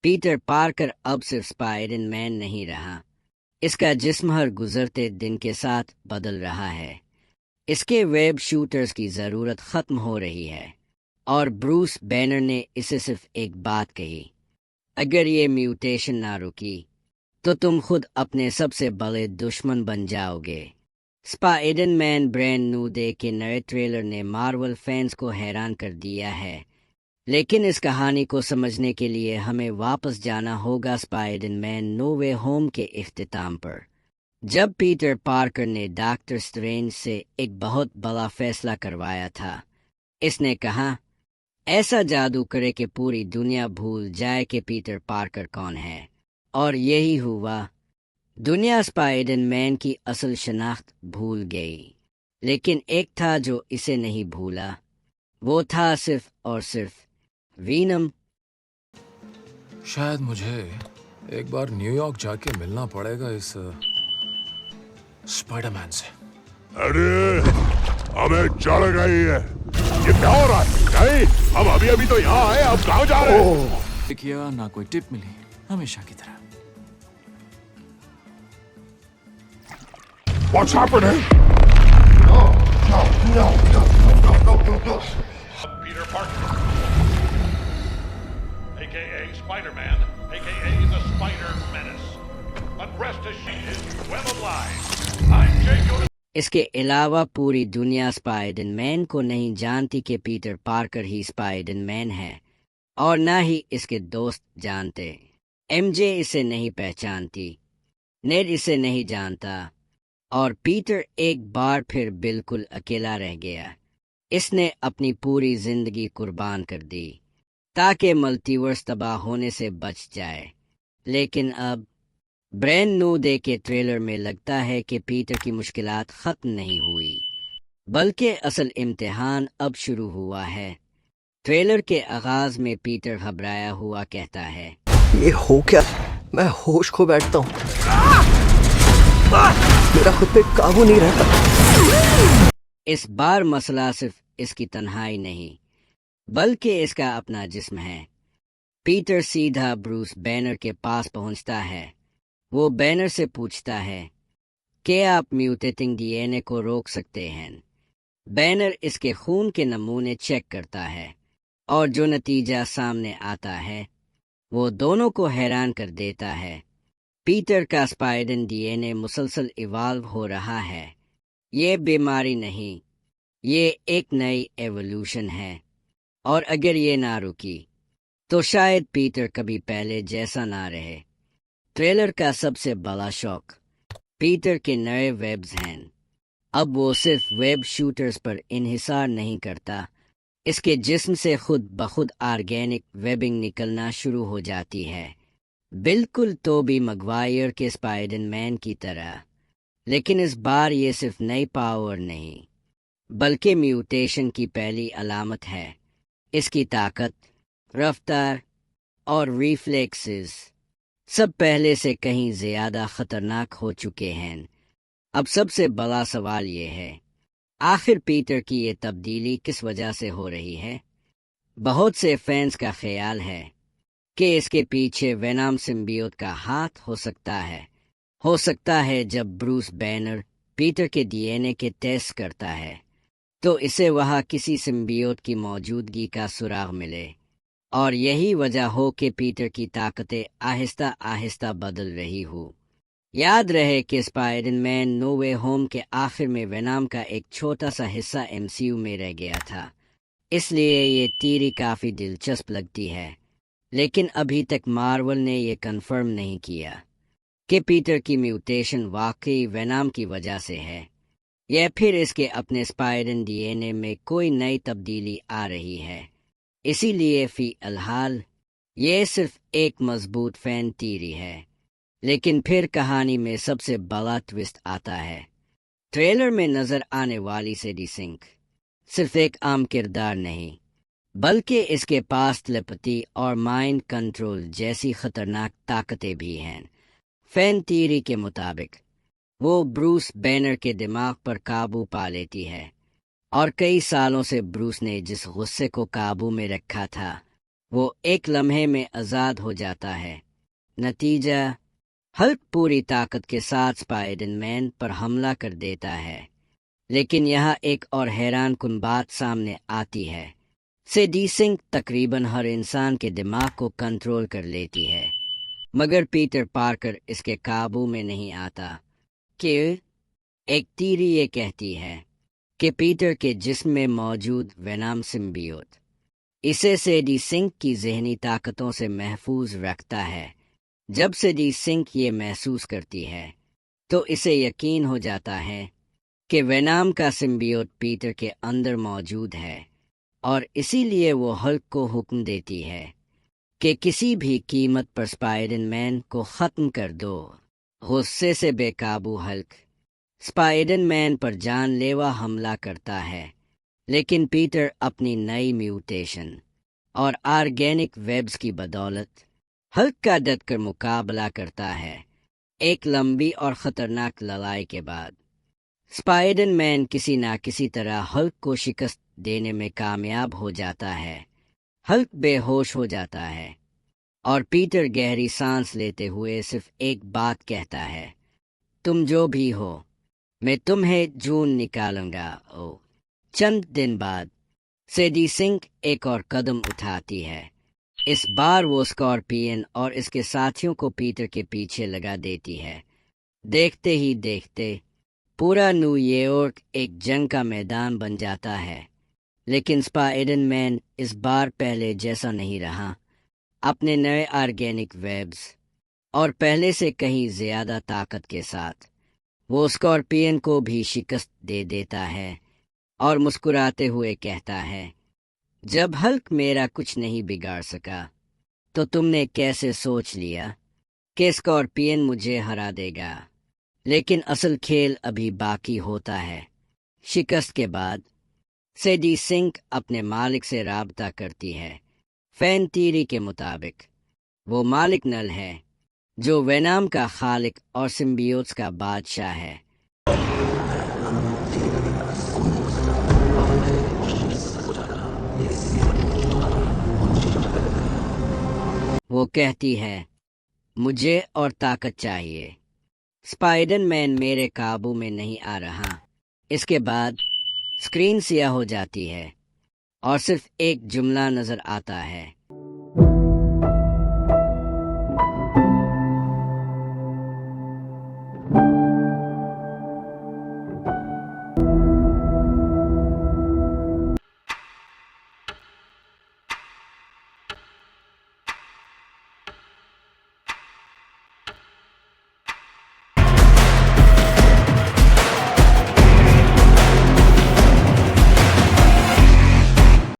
Peter Parker اب صرف Spider Man نہیں رہا، اس کا جسم ہر گزرتے دن کے ساتھ بدل رہا ہے۔ اس کے ویب شوٹرز کی ضرورت ختم ہو رہی ہے، اور بروس بینر نے اسے صرف ایک بات کہی: اگر یہ میوٹیشن نہ رکی تو تم خود اپنے سب سے بڑے دشمن بن جاؤ گے۔ Spider Man brand new day کے نئے ٹریلر نے مارول فینس کو حیران کر دیا ہے، لیکن اس کہانی کو سمجھنے کے لیے ہمیں واپس جانا ہوگا اسپائڈر مین نو وے ہوم کے اختتام پر، جب پیٹر پارکر نے ڈاکٹر اسٹرینج سے ایک بہت بڑا فیصلہ کروایا تھا۔ اس نے کہا، ایسا جادو کرے کہ پوری دنیا بھول جائے کہ پیٹر پارکر کون ہے، اور یہی ہوا۔ دنیا اسپائڈر مین کی اصل شناخت بھول گئی، لیکن ایک تھا جو اسے نہیں بھولا، وہ تھا صرف اور صرف وینم۔ شاید مجھے ایک بار نیو یارک جا کے ملنا پڑے گا اس اسپائڈر مین سے۔ ارے ہمیں چڑھ گئی ہے، یہ کیا ہو رہا ہے؟ نہیں، ہم ابھی تو یہاں آئے، اب کہاں جا رہے ہیں؟ کیا نہ کوئی ٹپ ملی، ہمیشہ کی طرح۔ What's happening? Peter Parker, a.k.a. Spider-Man, a.k.a. the Spider Menace. But rest assured, well alive. I'm Jay Jonah. اس کے علاوہ پوری دنیا اسپائڈر مین کو نہیں جانتی کہ پیٹر پارکر ہی اسپائڈر مین ہے، اور نہ ہی اس کے دوست جانتے۔ ایم جے اسے نہیں پہچانتی، نیڈ اسے نہیں جانتا، اور پیٹر ایک بار پھر بالکل اکیلا رہ گیا۔ اس نے اپنی پوری زندگی قربان کر دی تاکہ ملٹیورس تباہ ہونے سے بچ جائے، لیکن اب برینڈ نیو ڈے کے ٹریلر میں لگتا ہے کہ پیٹر کی مشکلات ختم نہیں ہوئی، بلکہ اصل امتحان اب شروع ہوا ہے۔ ٹریلر کے آغاز میں پیٹر گھبرایا ہوا کہتا ہے، یہ ہو کیا؟ میں ہوش کھو بیٹھتا ہوں، میرا خود پہ قابو نہیں رہتا۔ اس بار مسئلہ صرف اس کی تنہائی نہیں، بلکہ اس کا اپنا جسم ہے۔ پیٹر سیدھا بروس بینر کے پاس پہنچتا ہے۔ وہ بینر سے پوچھتا ہے کہ آپ میوٹیٹنگ ڈی این اے کو روک سکتے ہیں۔ بینر اس کے خون کے نمونے چیک کرتا ہے، اور جو نتیجہ سامنے آتا ہے وہ دونوں کو حیران کر دیتا ہے۔ پیٹر کا اسپائڈر ڈی این اے مسلسل ایوالو ہو رہا ہے۔ یہ بیماری نہیں، یہ ایک نئی ایوولوشن ہے، اور اگر یہ نہ رکی تو شاید پیٹر کبھی پہلے جیسا نہ رہے۔ ٹریلر کا سب سے بڑا شوق پیٹر کے نئے ویبز ہیں۔ اب وہ صرف ویب شوٹرز پر انحصار نہیں کرتا، اس کے جسم سے خود بخود آرگینک ویبنگ نکلنا شروع ہو جاتی ہے، بالکل توبی مگوائر کے اسپائڈر مین کی طرح۔ لیکن اس بار یہ صرف نئی پاور نہیں، بلکہ میوٹیشن کی پہلی علامت ہے۔ اس کی طاقت، رفتار اور ریفلیکسز سب پہلے سے کہیں زیادہ خطرناک ہو چکے ہیں۔ اب سب سے بڑا سوال یہ ہے، آخر پیٹر کی یہ تبدیلی کس وجہ سے ہو رہی ہے؟ بہت سے فینس کا خیال ہے کہ اس کے پیچھے وینام سمبیوٹ کا ہاتھ ہو سکتا ہے جب بروس بینر پیٹر کے ڈی این اے کے ٹیسٹ کرتا ہے تو اسے وہاں کسی سمبیوٹ کی موجودگی کا سراغ ملے، اور یہی وجہ ہو کہ پیٹر کی طاقتیں آہستہ آہستہ بدل رہی ہو۔ یاد رہے کہ اسپائڈر مین نو وے ہوم کے آخر میں وینام کا ایک چھوٹا سا حصہ ایم سی یو میں رہ گیا تھا، اس لیے یہ تیری کافی دلچسپ لگتی ہے، لیکن ابھی تک مارول نے یہ کنفرم نہیں کیا کہ پیٹر کی میوٹیشن واقعی وینام کی وجہ سے ہے یا پھر اس کے اپنے اسپائڈر ڈی این اے میں کوئی نئی تبدیلی آ رہی ہے۔ اسی لیے فی الحال یہ صرف ایک مضبوط فین تیری ہے، لیکن پھر کہانی میں سب سے بڑا ٹوسٹ آتا ہے۔ ٹریلر میں نظر آنے والی سیڈی سنک صرف ایک عام کردار نہیں، بلکہ اس کے پاس تلیپتی اور مائنڈ کنٹرول جیسی خطرناک طاقتیں بھی ہیں۔ فین تیری کے مطابق وہ بروس بینر کے دماغ پر قابو پا لیتی ہے، اور کئی سالوں سے بروس نے جس غصے کو قابو میں رکھا تھا وہ ایک لمحے میں آزاد ہو جاتا ہے۔ نتیجہ، ہلک پوری طاقت کے ساتھ اسپائڈر مین پر حملہ کر دیتا ہے، لیکن یہاں ایک اور حیران کن بات سامنے آتی ہے۔ سیڈی سنک تقریباً ہر انسان کے دماغ کو کنٹرول کر لیتی ہے، مگر پیٹر پارکر اس کے قابو میں نہیں آتا۔ کہ ایک تھیوری یہ کہتی ہے کہ پیٹر کے جسم میں موجود وینام سمبیوٹ اسے سیڈی سنک کی ذہنی طاقتوں سے محفوظ رکھتا ہے۔ جب سیڈی سنک یہ محسوس کرتی ہے تو اسے یقین ہو جاتا ہے کہ وینام کا سمبیوٹ پیٹر کے اندر موجود ہے، اور اسی لیے وہ ہلک کو حکم دیتی ہے کہ کسی بھی قیمت پر اسپائڈر مین کو ختم کر دو۔ غصے سے بے قابو ہلک اسپائڈر مین پر جان لیوا حملہ کرتا ہے، لیکن پیٹر اپنی نئی میوٹیشن اور آرگینک ویبز کی بدولت ہلک کا ڈٹ کر مقابلہ کرتا ہے۔ ایک لمبی اور خطرناک لڑائی کے بعد اسپائڈر مین کسی نہ کسی طرح ہلک کو شکست دینے میں کامیاب ہو جاتا ہے۔ ہلک بے ہوش ہو جاتا ہے اور پیٹر گہری سانس لیتے ہوئے صرف ایک بات کہتا ہے، تم جو بھی ہو، میں تمہیں جون نکالوں گا۔ چند دن بعد سیڈی سنک ایک اور قدم اٹھاتی ہے۔ اس بار وہ اسکارپین اور اس کے ساتھیوں کو پیٹر کے پیچھے لگا دیتی ہے۔ دیکھتے ہی دیکھتے پورا نیو یارک ایک جنگ کا میدان بن جاتا ہے، لیکن اسپائڈر مین اس بار پہلے جیسا نہیں رہا۔ اپنے نئے آرگینک ویبز اور پہلے سے کہیں زیادہ طاقت کے ساتھ وہ اسکارپین کو بھی شکست دے دیتا ہے اور مسکراتے ہوئے کہتا ہے، جب ہلک میرا کچھ نہیں بگاڑ سکا تو تم نے کیسے سوچ لیا کہ اسکارپین مجھے ہرا دے گا؟ لیکن اصل کھیل ابھی باقی ہوتا ہے۔ شکست کے بعد سیڈی سنک اپنے مالک سے رابطہ کرتی ہے۔ فین تھیوری کے مطابق وہ مالک نل ہے جو وینام کا خالق اور سمبیوٹس کا بادشاہ ہے۔ وہ کہتی ہے، مجھے اور طاقت چاہیے، اسپائڈر مین میرے قابو میں نہیں آ رہا۔ اس کے بعد اسکرین سیاہ ہو جاتی ہے اور صرف ایک جملہ نظر آتا ہے،